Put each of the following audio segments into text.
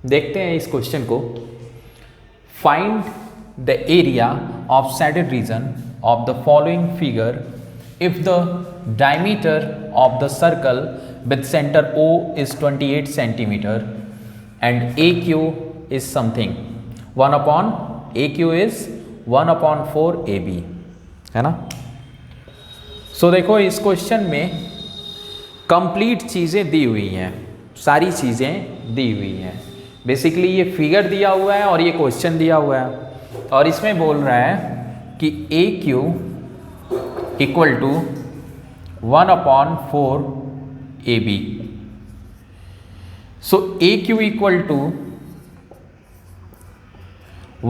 देखते हैं इस क्वेश्चन को। Find the area of shaded region of the following figure if the diameter of the circle with centre O is 28 centimeter and AQ is something 1 upon AQ is 1 upon 4 AB, है ना। सो देखो इस question में complete चीज़ें दी हुई हैं, सारी चीज़ें दी हुई हैं। बेसिकली ये फिगर दिया हुआ है और ये क्वेश्चन दिया हुआ है और इसमें बोल रहा है कि AQ equal to 1 upon 4 AB। सो AQ इक्वल टू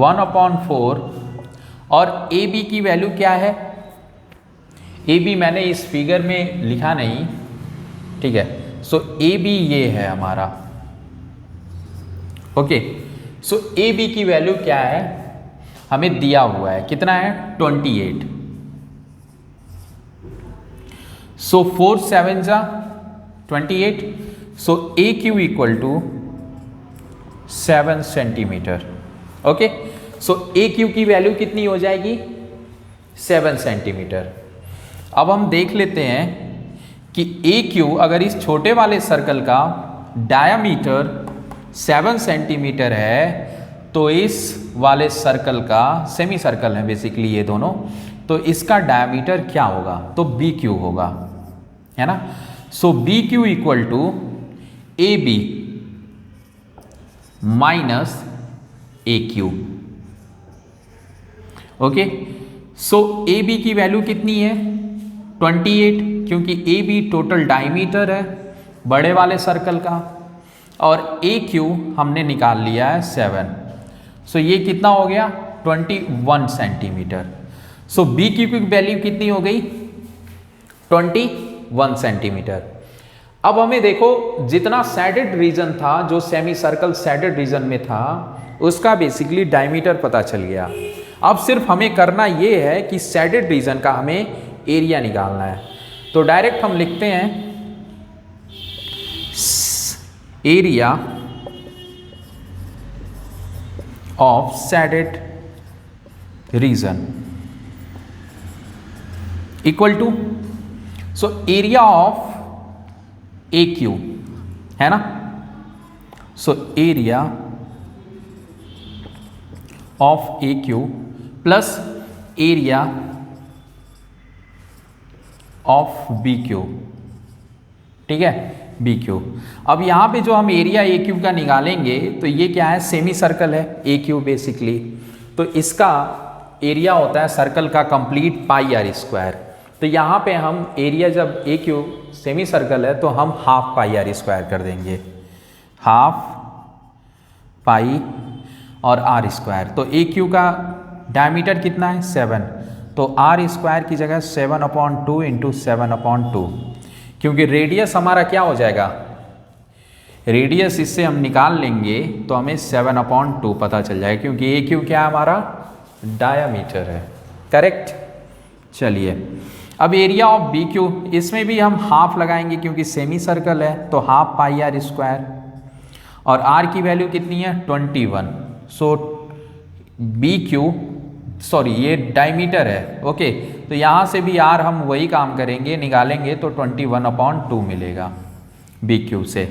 1 upon 4 और AB की वैल्यू क्या है। AB मैंने इस फिगर में लिखा नहीं, ठीक है। सो AB ये है हमारा, ओके। सो AB की वैल्यू क्या है, हमें दिया हुआ है, कितना है 28। सो 4 7 जा 28। So AQ equal to 7 centimetre, okay. So AQ की वैल्यू कितनी हो जाएगी 7 सेंटीमीटर। अब हम देख लेते हैं कि AQ अगर इस छोटे वाले सर्कल का डायामीटर 7 सेंटीमीटर है तो इस वाले सर्कल का, सेमी सर्कल है बेसिकली ये दोनों, तो इसका डायामीटर क्या होगा, तो BQ होगा, है ना। So BQ equal to AB minus AQ, okay. So AB की वैल्यू कितनी है 28, क्योंकि AB टोटल डायमीटर है बड़े वाले सर्कल का और AQ हमने निकाल लिया है 7। सो ये कितना हो गया 21 सेंटीमीटर। सो BQ की वैल्यू कितनी हो गई 21 सेंटीमीटर। अब हमें देखो जितना सैडेड रीजन था, जो सेमी सर्कल सैडेड रीजन में था, उसका बेसिकली डायमीटर पता चल गया। अब सिर्फ हमें करना ये है कि सैडेड रीजन का हमें एरिया निकालना है। तो डायरेक्ट हम लिखते हैं area of shaded region equal to, so area of AQ, है ना। So area of AQ plus area of BQ, ठीक है, BQ। अब यहाँ पे जो हम एरिया AQ का निकालेंगे तो ये क्या है, सेमी सर्कल है AQ बेसिकली, तो इसका एरिया होता है सर्कल का कंप्लीट पाई आर स्क्वायर। तो यहाँ पे हम एरिया जब AQ सेमी सर्कल है तो हम हाफ पाई आर स्क्वायर कर देंगे, हाफ पाई और आर स्क्वायर। तो AQ का डायमीटर कितना है 7, तो आर स्क्वायर की जगह 7/2 इंटू 7/2, क्योंकि रेडियस हमारा क्या हो जाएगा, रेडियस इससे हम निकाल लेंगे तो हमें 7/2 पता चल जाएगा, क्योंकि AQ क्या है हमारा डायामीटर है, करेक्ट। चलिए अब एरिया ऑफ BQ, इसमें भी हम हाफ लगाएंगे क्योंकि सेमी सर्कल है, तो हाफ पाई आर स्क्वायर और R की वैल्यू कितनी है 21। सो BQ, सॉरी ये डायमीटर है, ओके। तो यहाँ से भी R हम वही काम करेंगे, निकालेंगे तो 21/2 मिलेगा BQ से,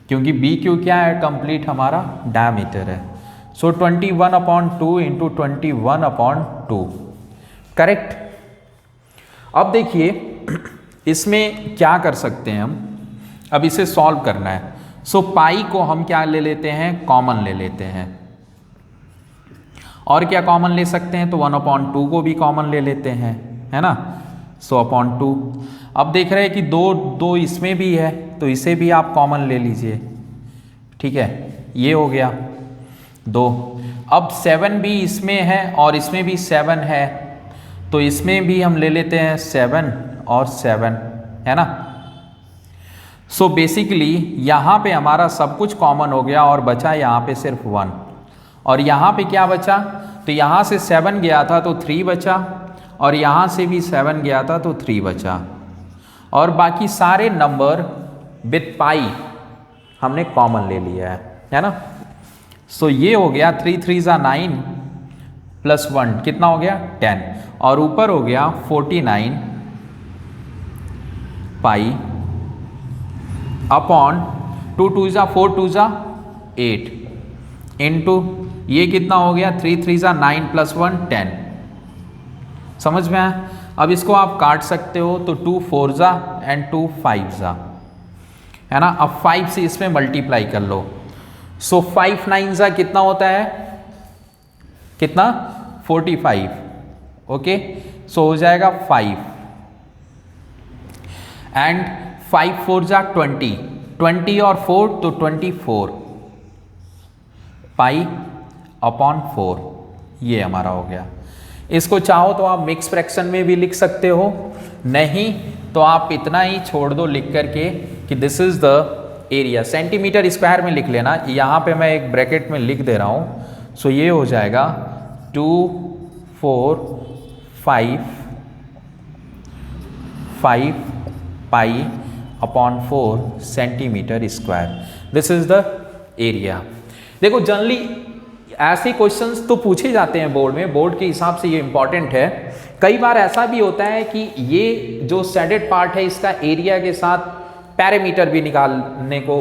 क्योंकि BQ क्या है कंप्लीट हमारा डायमीटर है। सो 21/2 इंटू 21/2, करेक्ट। अब देखिए इसमें क्या कर सकते हैं हम, अब इसे सॉल्व करना है। सो पाई को हम क्या ले लेते हैं, कॉमन ले लेते हैं, और क्या कॉमन ले सकते हैं, तो 1/2 को भी कॉमन ले लेते हैं, है ना। सो 1/2। अब देख रहे हैं कि दो इसमें भी है तो इसे भी आप कॉमन ले लीजिए, ठीक है, ये हो गया 2। अब 7 भी इसमें है और इसमें भी 7 है, तो इसमें भी हम ले लेते हैं 7 और 7, है ना। सो बेसिकली यहाँ पे हमारा सब कुछ कॉमन हो गया और बचा यहाँ पे सिर्फ 1, और यहाँ पे क्या बचा, तो यहाँ से 7 गया था तो 3 बचा, और यहाँ से भी 7 गया था तो 3 बचा, और बाकी सारे नंबर विथ पाई हमने कॉमन ले लिया है ना। सो ये हो गया 3 3 ज़ा 9 प्लस 1 कितना हो गया 10, और ऊपर हो गया 49 पाई अपॉन 2 2 ज़ा 4 2 ज़ा 8 इंटू ये कितना हो गया 3 3 ज़ा 9 प्लस 1 10। समझ में आया? अब इसको आप काट सकते हो तो 2 4 ज़ा एंड 2 5 ज़ा, है ना। अब 5 से इसमें मल्टीप्लाई कर लो। सो 5 9 ज़ा कितना होता है, कितना 45। ओके, सो हो जाएगा 5 एंड 5 4 ज़ा 20, 20 और 4 तो 24 पाई अपॉन 4, ये हमारा हो गया। इसको चाहो तो आप मिक्स फ्रैक्शन में भी लिख सकते हो, नहीं तो आप इतना ही छोड़ दो लिख करके कि this is the area. Centimetre square में लिख लेना, यहाँ पे मैं एक ब्रैकेट में लिख दे रहा हूँ। सो ये हो जाएगा 2 4 5 pi upon 4 centimetre square, this is the area. देखो जनरली ऐसे क्वेश्चंस तो पूछे जाते हैं बोर्ड में, बोर्ड के हिसाब से ये इंपॉर्टेंट है। कई बार ऐसा भी होता है कि ये जो शेडेड पार्ट है इसका एरिया के साथ पैरामीटर भी निकालने को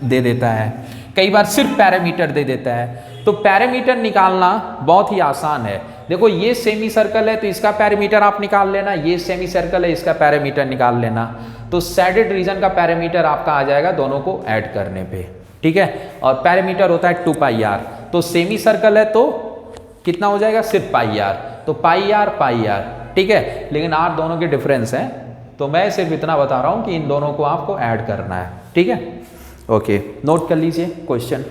दे देता है, कई बार सिर्फ पैरामीटर दे देता है। तो पैरामीटर निकालना बहुत ही आसान है। देखो ये सेमी सर्कल है तो इसका पैरामीटर आप निकाल लेना, ये सेमी सर्कल है इसका पैरामीटर निकाल लेना। तो शेडेड रीजन का पैरामीटर आपका आ जाएगा दोनों को ऐड करने पे, ठीक है। और पैरामीटर होता है 2 पाई आर, तो सेमी सर्कल है तो कितना हो जाएगा सिर्फ पाई आर, तो पाई आर, ठीक है। लेकिन आर दोनों के डिफरेंस है, तो मैं सिर्फ इतना बता रहा हूं कि इन दोनों को आपको ऐड करना है, ठीक है। ओके, नोट कर लीजिए क्वेश्चन।